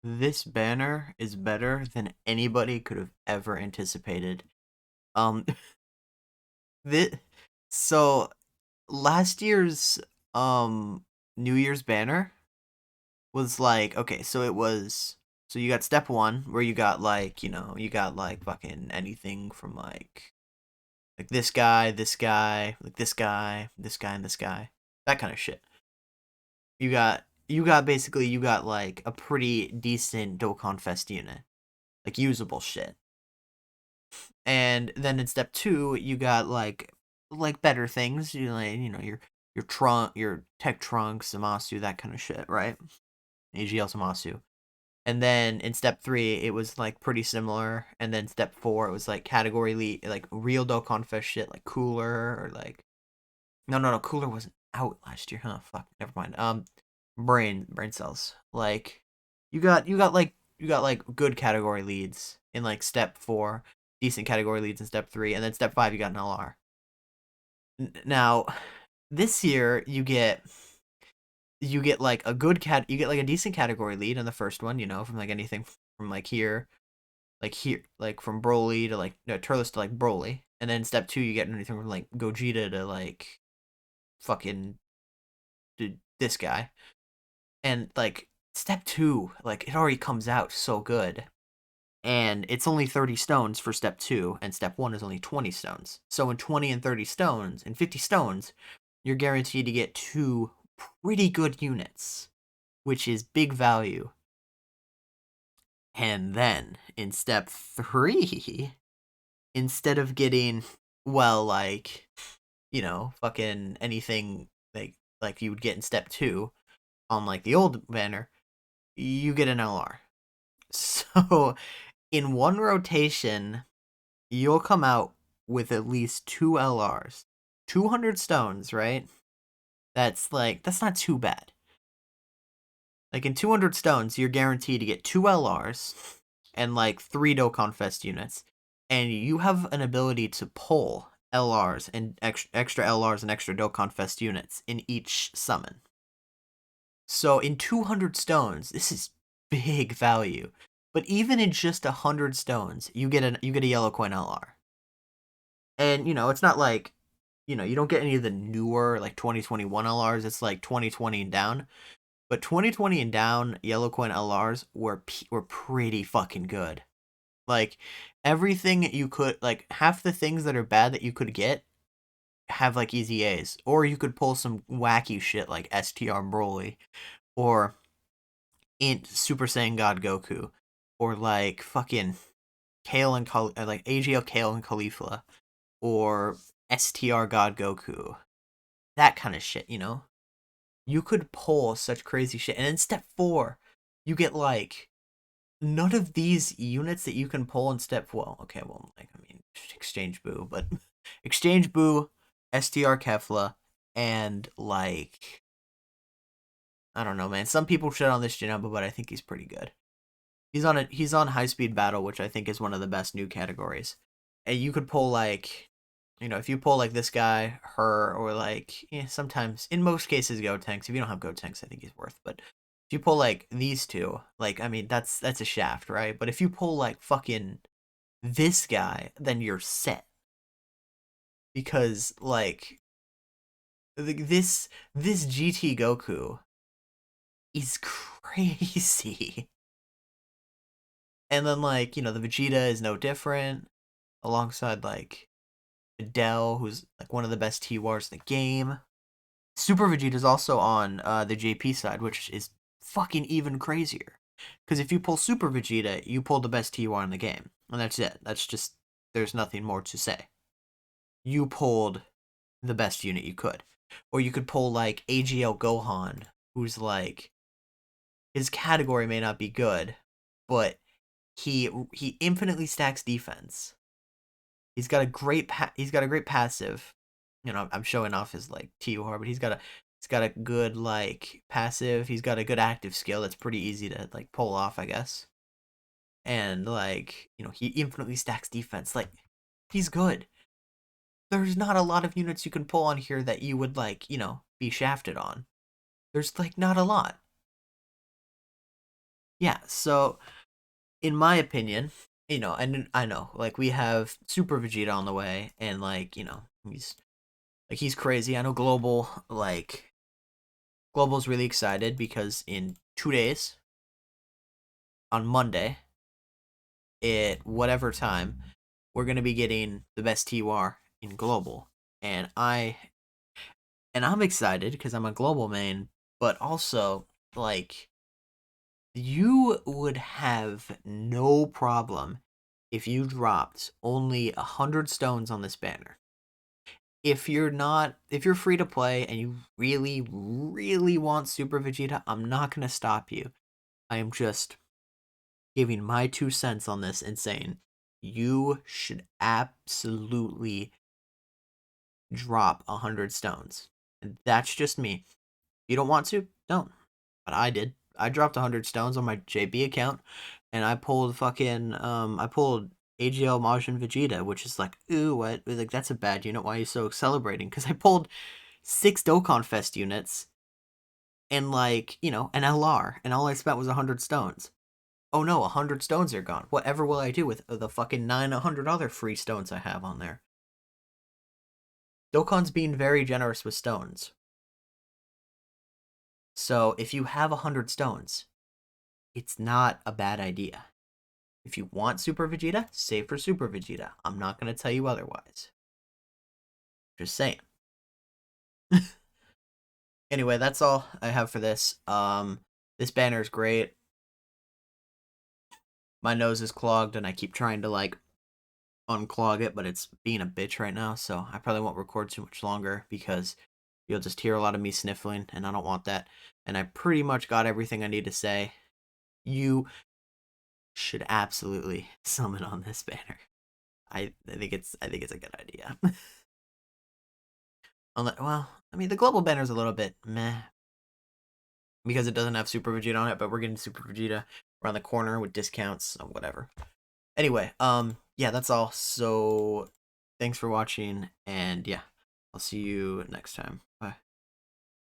This banner is better than anybody could have ever anticipated. Um, this, so last year's New Year's banner was like, okay, so it was, so you got step one where you got like, you got like fucking anything from like this guy, like this guy, this guy, and this guy, that kind of shit. You got basically you got like a pretty decent Dokkan Fest unit, like usable shit. And then in step two, you got like better things. Your trunk, your tech trunks, Zamasu, that kind of shit, right? AGL Zamasu. And then in step three, it was like pretty similar. And then step four, it was like category lead, like real Dokkan Fest shit, like cooler or like no, cooler wasn't out last year, huh? Fuck, never mind. Brain cells. Like you got like good category leads in like step four, decent category leads in step three, and then step five you got an LR. Now, this year you get like a good cat you get like a decent category lead in the first one, from like anything from like from Broly to like no Turles to like Broly. And then step two you get anything from like Gogeta to like fucking this guy. And like step two, like it already comes out so good. And it's only 30 stones for step two, and step one is only 20 stones. So in 20 and 30 stones, and 50 stones, you're guaranteed to get two pretty good units, which is big value. And then in step three, instead of getting, well, like, fucking anything like you would get in step two on like the old banner, you get an LR. So in one rotation, you'll come out with at least two LRs. 200 stones, right? That's not too bad. Like in 200 stones, you're guaranteed to get two LRs and like three Dokkan Fest units. And you have an ability to pull LRs and extra LRs and extra Dokkan Fest units in each summon. So in 200 stones, this is big value. But even in just 100 stones, you get a yellow coin LR. And it's not like you don't get any of the newer like 2021 LRs. It's like 2020 and down. But 2020 and down yellow coin LRs were pretty fucking good. Like everything you could, like half the things that are bad that you could get have like easy A's, or you could pull some wacky shit like STR Broly, or Int Super Saiyan God Goku, or like fucking Kale and like AGL Kale and Caulifla, or STR God Goku, that kind of shit. You could pull such crazy shit, and in step four, you get like none of these units that you can pull in step. Well, okay, well, like I mean, Exchange Boo, but Exchange Boo, STR Kefla, and like I don't know, man. Some people shit on this Jinamba, but I think he's pretty good. He's on High Speed Battle, which I think is one of the best new categories. And you could pull like, if you pull like this guy, her, or like sometimes in most cases Gotenks. If you don't have Gotenks, I think he's worth. But if you pull like these two, like I mean that's a shaft, right? But if you pull like fucking this guy, then you're set because like this GT Goku is crazy. And then like the Vegeta is no different, alongside like Adele, who's like one of the best T-Wars in the game. Super Vegeta is also on the JP side, which is fucking even crazier. Because if you pull Super Vegeta, you pull the best T-War in the game. And that's it. That's just, there's nothing more to say. You pulled the best unit you could. Or you could pull like AGL Gohan, who's like, his category may not be good, but he infinitely stacks defense. He's got a great passive. I'm showing off his like TOR, but he's got a good like passive. He's got a good active skill that's pretty easy to like pull off, I guess. And like, he infinitely stacks defense. Like he's good. There's not a lot of units you can pull on here that you would like, be shafted on. There's like not a lot. Yeah, so in my opinion, and I know, like we have Super Vegeta on the way, and like he's crazy. I know Global's really excited because in 2 days on Monday at whatever time we're gonna be getting the best TUR in Global, and I'm excited because I'm a Global main, but also like you would have no problem if you dropped only 100 stones on this banner. If you're free to play and you really, really want Super Vegeta, I'm not gonna stop you. I am just giving my 2 cents on this and saying you should absolutely drop 100 stones. And that's just me. If you don't want to, don't. But I did. I dropped 100 stones on my JB account, and I pulled AGL Majin Vegeta, which is like, ooh, what? Like that's a bad unit. Why are you so celebrating? Because I pulled 6 Dokkan Fest units and like an LR, and all I spent was 100 stones. Oh no, 100 stones are gone. Whatever will I do with the fucking 900 other free stones I have on there? Dokkan's being very generous with stones. So if you have 100 stones, it's not a bad idea. If you want Super Vegeta, save for Super Vegeta. I'm not going to tell you otherwise. Just saying. Anyway, that's all I have for this. This banner is great. My nose is clogged and I keep trying to like unclog it, but it's being a bitch right now, so I probably won't record too much longer because you'll just hear a lot of me sniffling and I don't want that. And I pretty much got everything I need to say. You should absolutely summon on this banner. I think it's a good idea. Well, I mean the global banner is a little bit meh because it doesn't have Super Vegeta on it, but we're getting Super Vegeta around the corner with discounts or whatever. Anyway, yeah, that's all. So thanks for watching, and yeah, I'll see you next time. Bye.